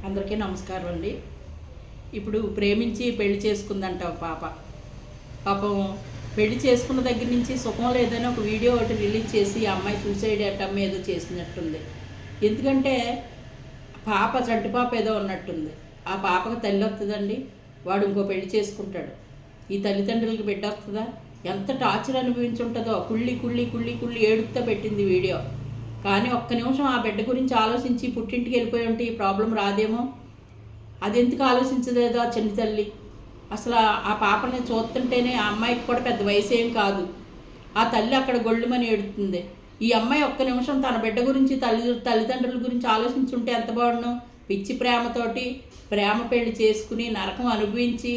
అందరికీ నమస్కారం అండి. ఇప్పుడు ప్రేమించి పెళ్లి చేసుకుందంట పాప. పాపం పెళ్లి చేసుకున్న దగ్గర నుంచి సుఖం లేదని ఒక వీడియో ఒకటి రిలీజ్ చేసి ఆ అమ్మాయి సూసైడ్ అటెంప్ట్ ఏదో చేసినట్టుంది. ఎందుకంటే పాప చంటి పాప ఏదో ఉన్నట్టుంది. ఆ పాపకు తల్లి వస్తుందండి, వాడు ఇంకో పెళ్లి చేసుకుంటాడు. ఈ తల్లిదండ్రులకి బిడ్డ వస్తుందా? ఎంత టార్చర్ అనుభవించి ఉంటుందో. కుళ్ళి కుళ్ళి కుళ్ళి కుళ్ళి ఏడుపుతో పెట్టింది వీడియో. కానీ ఒక్క నిమిషం ఆ బిడ్డ గురించి ఆలోచించి పుట్టింటికి వెళ్ళిపోయి ఉంటే ఈ ప్రాబ్లం రాదేమో. అది ఎందుకు ఆలోచించలేదో ఆ చిన్న తల్లి. అసలు ఆ పాపని చూస్తుంటేనే ఆ అమ్మాయికి కూడా పెద్ద వయసు ఏం కాదు. ఆ తల్లి అక్కడ గొళ్ళుమని ఏడుతుంది. ఈ అమ్మాయి ఒక్క నిమిషం తన బిడ్డ గురించి తల్లిదండ్రుల గురించి ఆలోచించుంటే ఎంత బాగుండు. పిచ్చి ప్రేమతోటి ప్రేమ పెళ్లి చేసుకుని నరకం అనుభవించి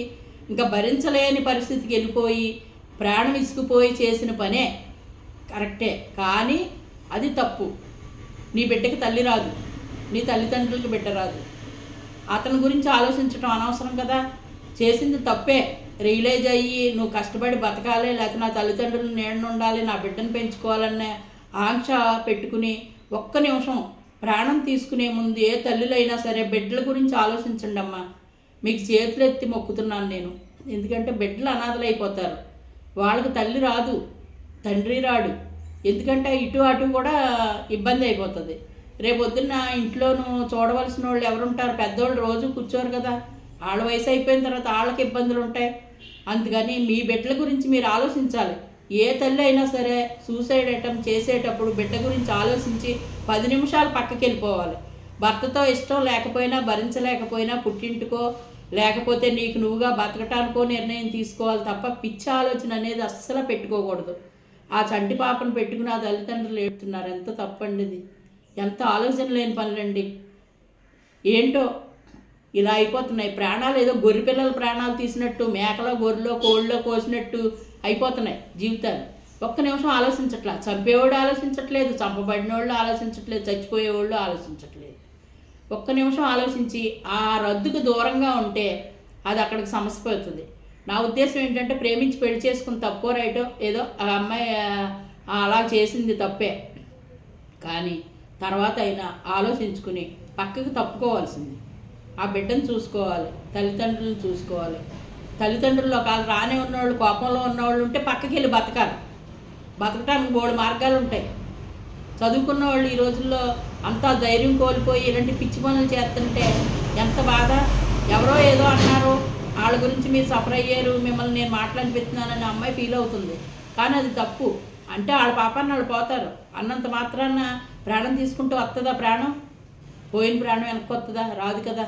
ఇంకా భరించలేని పరిస్థితికి వెళ్ళిపోయి ప్రాణం ఇసుకుపోయి చేసిన పనే కరెక్టే. కానీ అది తప్పు. నీ బిడ్డకి తల్లి రాదు, నీ తల్లిదండ్రులకి బిడ్డ రాదు. అతని గురించి ఆలోచించడం అనవసరం కదా. చేసింది తప్పే. రియలైజ్ అయ్యి నువ్వు కష్టపడి బతకాలి, లేకపోతే నా తల్లిదండ్రులు నేను ఉండాలి, నా బిడ్డను పెంచుకోవాలనే ఆంక్ష పెట్టుకుని ఒక్క నిమిషం ప్రాణం తీసుకునే ముందు ఏ తల్లులైనా సరే బిడ్డల గురించి ఆలోచించండి అమ్మా. మీకు చేతులు ఎత్తి మొక్కుతున్నాను నేను. ఎందుకంటే బిడ్డలు అనాథలు అయిపోతారు. వాళ్ళకి తల్లి రాదు, తండ్రి రాడు. ఎందుకంటే ఇటు అటు కూడా ఇబ్బంది అయిపోతుంది. రేపొద్దున్న ఇంట్లోనూ చూడవలసిన వాళ్ళు ఎవరుంటారు? పెద్దవాళ్ళు రోజు కూర్చోరు కదా. వాళ్ళ వయసు అయిపోయిన తర్వాత వాళ్ళకి ఇబ్బందులు ఉంటాయి. అందుకని మీ బిడ్డల గురించి మీరు ఆలోచించాలి. ఏ తల్లి అయినా సరే సూసైడ్ అటెంప్ట్ చేసేటప్పుడు బిడ్డ గురించి ఆలోచించి 10 నిమిషాలు పక్కకి వెళ్ళిపోవాలి. భర్తతో ఇష్టం లేకపోయినా భరించలేకపోయినా పుట్టింటికో లేకపోతే నీకు నువ్వుగా బతకటానికో నిర్ణయం తీసుకోవాలి తప్ప పిచ్చి ఆలోచన అనేది అస్సలు పెట్టుకోకూడదు. ఆ చంటి పాపను పెట్టుకుని ఆ తల్లిదండ్రులు ఏడుతున్నారు. ఎంత తప్పండి ఇది. ఎంత ఆలోచన లేని పనులండి. ఏంటో ఇలా అయిపోతున్నాయి ప్రాణాలు. ఏదో గొర్రె పిల్లల ప్రాణాలు తీసినట్టు, మేకలో గొర్రెలో కోళ్ళలో కోసినట్టు అయిపోతున్నాయి జీవితాలు. ఒక్క నిమిషం ఆలోచించట్లా. చంపేవాడు ఆలోచించట్లేదు, చంపబడిన వాళ్ళు ఆలోచించట్లేదు, చచ్చిపోయేవాళ్ళు ఆలోచించట్లేదు. ఒక్క నిమిషం ఆలోచించి ఆ రద్దుకు దూరంగా ఉంటే అది అక్కడికి సమస్య అవుతుంది. నా ఉద్దేశం ఏంటంటే ప్రేమించి పెళ్లి చేసుకుని తప్పో రైటో ఏదో ఆ అమ్మాయి అలా చేసింది తప్పే. కానీ తర్వాత అయినా ఆలోచించుకుని పక్కకు తప్పుకోవాల్సింది. ఆ బిడ్డను చూసుకోవాలి, తల్లిదండ్రులను చూసుకోవాలి. తల్లిదండ్రులు ఒకవేళ రానే ఉన్నవాళ్ళు, కోపంలో ఉన్నవాళ్ళు ఉంటే పక్కకి వెళ్ళి బతకాలి. బతకటానికి 3 మార్గాలు ఉంటాయి. చదువుకున్న వాళ్ళు ఈ రోజుల్లో అంతా ధైర్యం కోల్పోయి ఇలాంటి పిచ్చి పనులు చేస్తుంటే ఎంత బాధ. ఎవరో ఏదో అన్నారు, వాళ్ళ గురించి మీరు సఫర్ అయ్యారు, మిమ్మల్ని నేను మాట్లాడిపెడుతున్నానని అమ్మాయి ఫీల్ అవుతుంది. కానీ అది తప్పు. అంటే వాళ్ళ పాపాన్ని వాళ్ళు పోతారు. అన్నంత మాత్రాన ప్రాణం తీసుకుంటూ వస్తుందా ప్రాణం? పోయిన ప్రాణం వెనక్కి వస్తుందా? రాదు కదా.